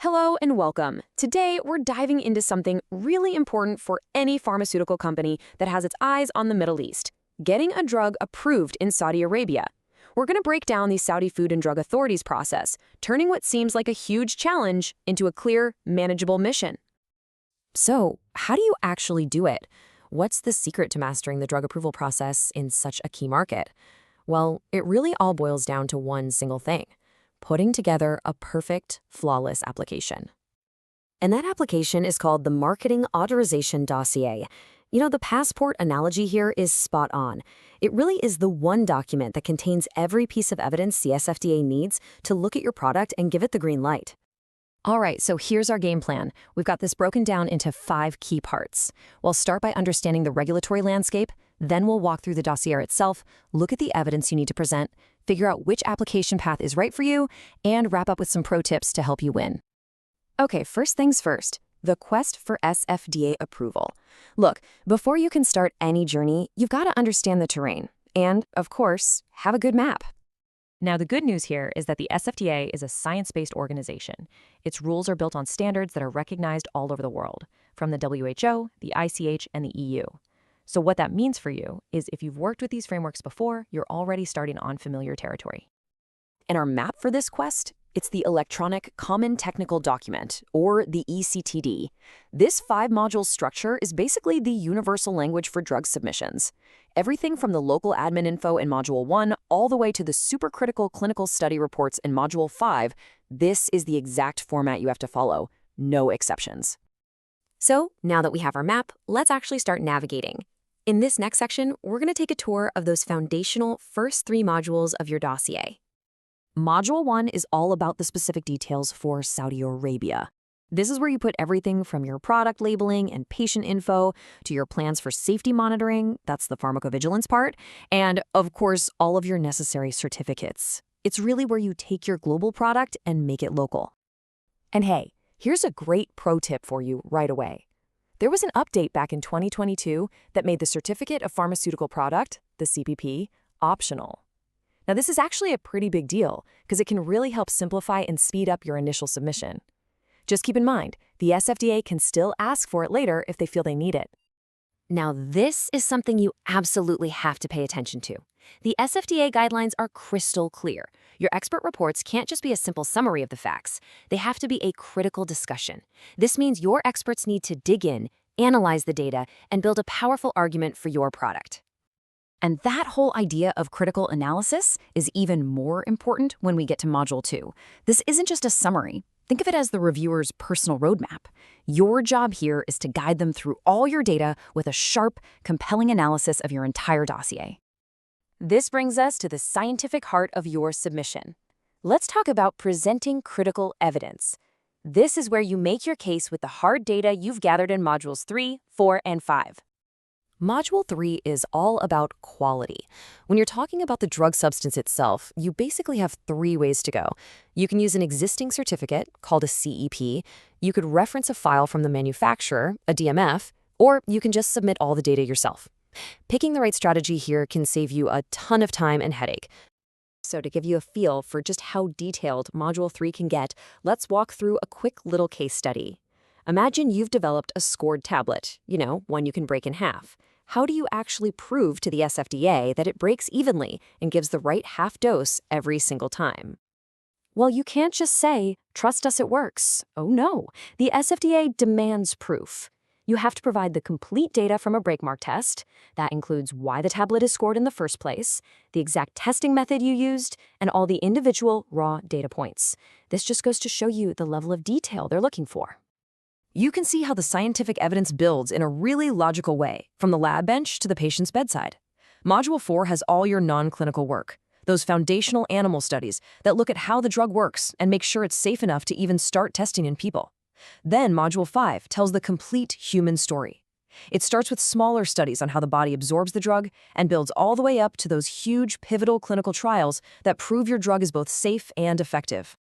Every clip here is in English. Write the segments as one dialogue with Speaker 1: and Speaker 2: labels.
Speaker 1: Hello and welcome. Today, we're diving into something really important for any pharmaceutical company that has its eyes on the Middle East, getting a drug approved in Saudi Arabia. We're going to break down the Saudi Food and Drug Authority's process, turning what seems like a huge challenge into a clear, manageable mission. So, how do you actually do it? What's the secret to mastering the drug approval process in such a key market? Well, it really all boils down to one single thing: putting together a perfect, flawless application. And that application is called the Marketing Authorization Dossier. You know, the passport analogy here is spot on. It really is the one document that contains every piece of evidence the SFDA needs to look at your product and give it the green light. All right, so here's our game plan. We've got this broken down into 5 key parts. We'll start by understanding the regulatory landscape, then we'll walk through the dossier itself, look at the evidence you need to present, figure out which application path is right for you, and wrap up with some pro tips to help you win. Okay, first things first, the quest for SFDA approval. Look, before you can start any journey, you've got to understand the terrain and, of course, have a good map. Now, the good news here is that the SFDA is a science-based organization. Its rules are built on standards that are recognized all over the world, from the WHO, the ICH, and the EU. So what that means for you is if you've worked with these frameworks before, you're already starting on familiar territory. And our map for this quest? It's the Electronic Common Technical Document, or the ECTD. This 5-module structure is basically the universal language for drug submissions. Everything from the local admin info in Module 1 all the way to the supercritical clinical study reports in Module 5, this is the exact format you have to follow, no exceptions. So, now that we have our map, let's actually start navigating. In this next section, we're going to take a tour of those foundational first 3 modules of your dossier. Module 1 is all about the specific details for Saudi Arabia. This is where you put everything from your product labeling and patient info to your plans for safety monitoring, that's the pharmacovigilance part, and, of course, all of your necessary certificates. It's really where you take your global product and make it local. And hey, here's a great pro tip for you right away. There was an update back in 2022 that made the Certificate of Pharmaceutical Product, the CPP, optional. Now, this is actually a pretty big deal because it can really help simplify and speed up your initial submission. Just keep in mind, the SFDA can still ask for it later if they feel they need it. Now, this is something you absolutely have to pay attention to. The SFDA guidelines are crystal clear. Your expert reports can't just be a simple summary of the facts. They have to be a critical discussion. This means your experts need to dig in, analyze the data, and build a powerful argument for your product. And that whole idea of critical analysis is even more important when we get to Module 2. This isn't just a summary. Think of it as the reviewer's personal roadmap. Your job here is to guide them through all your data with a sharp, compelling analysis of your entire dossier. This brings us to the scientific heart of your submission. Let's talk about presenting critical evidence. This is where you make your case with the hard data you've gathered in Modules 3, 4, and 5. Module 3 is all about quality. When you're talking about the drug substance itself, you basically have 3 ways to go. You can use an existing certificate, called a CEP, you could reference a file from the manufacturer, a DMF, or you can just submit all the data yourself. Picking the right strategy here can save you a ton of time and headache. So to give you a feel for just how detailed Module 3 can get, let's walk through a quick little case study. Imagine you've developed a scored tablet, one you can break in half. How do you actually prove to the SFDA that it breaks evenly and gives the right half dose every single time? Well, you can't just say, "Trust us, it works." Oh no, the SFDA demands proof. You have to provide the complete data from a breakmark test. That includes why the tablet is scored in the first place, the exact testing method you used, and all the individual raw data points. This just goes to show you the level of detail they're looking for. You can see how the scientific evidence builds in a really logical way, from the lab bench to the patient's bedside. Module 4 has all your non-clinical work, those foundational animal studies that look at how the drug works and make sure it's safe enough to even start testing in people. Then Module 5 tells the complete human story. It starts with smaller studies on how the body absorbs the drug and builds all the way up to those huge pivotal clinical trials that prove your drug is both safe and effective.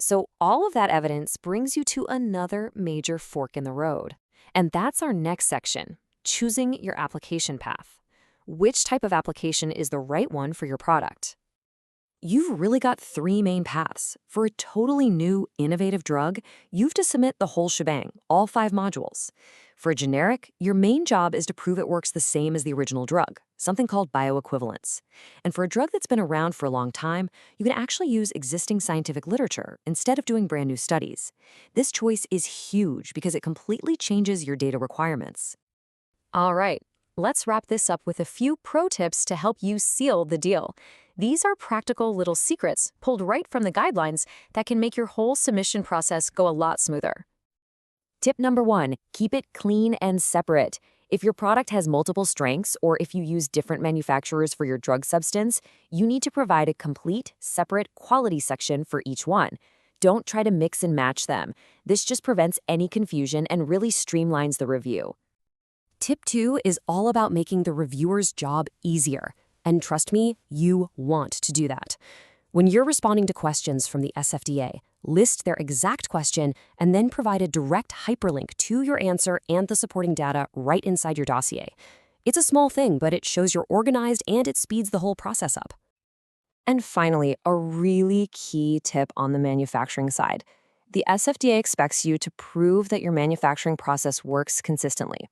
Speaker 1: So all of that evidence brings you to another major fork in the road. And that's our next section, choosing your application path. Which type of application is the right one for your product? You've really got three main paths. For a totally new, innovative drug, you have to submit the whole shebang, all 5 modules. For a generic, your main job is to prove it works the same as the original drug, something called bioequivalence. And for a drug that's been around for a long time, you can actually use existing scientific literature instead of doing brand new studies. This choice is huge because it completely changes your data requirements. All right, let's wrap this up with a few pro tips to help you seal the deal. These are practical little secrets pulled right from the guidelines that can make your whole submission process go a lot smoother. Tip number 1, keep it clean and separate. If your product has multiple strengths or if you use different manufacturers for your drug substance, you need to provide a complete, separate quality section for each one. Don't try to mix and match them. This just prevents any confusion and really streamlines the review. Tip 2 is all about making the reviewer's job easier. And trust me, you want to do that. When you're responding to questions from the SFDA, list their exact question and then provide a direct hyperlink to your answer and the supporting data right inside your dossier. It's a small thing, but it shows you're organized and it speeds the whole process up. And finally, a really key tip on the manufacturing side. The SFDA expects you to prove that your manufacturing process works consistently.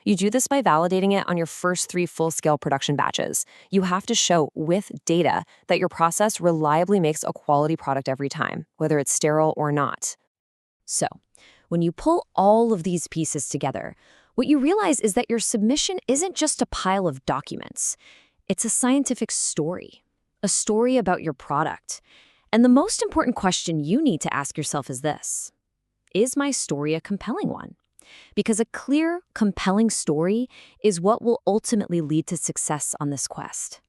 Speaker 1: You do this by validating it on your first 3 full-scale production batches. You have to show with data that your process reliably makes a quality product every time, whether it's sterile or not. So, when you pull all of these pieces together, what you realize is that your submission isn't just a pile of documents. It's a scientific story, a story about your product. And the most important question you need to ask yourself is this: is my story a compelling one? Because a clear, compelling story is what will ultimately lead to success on this quest.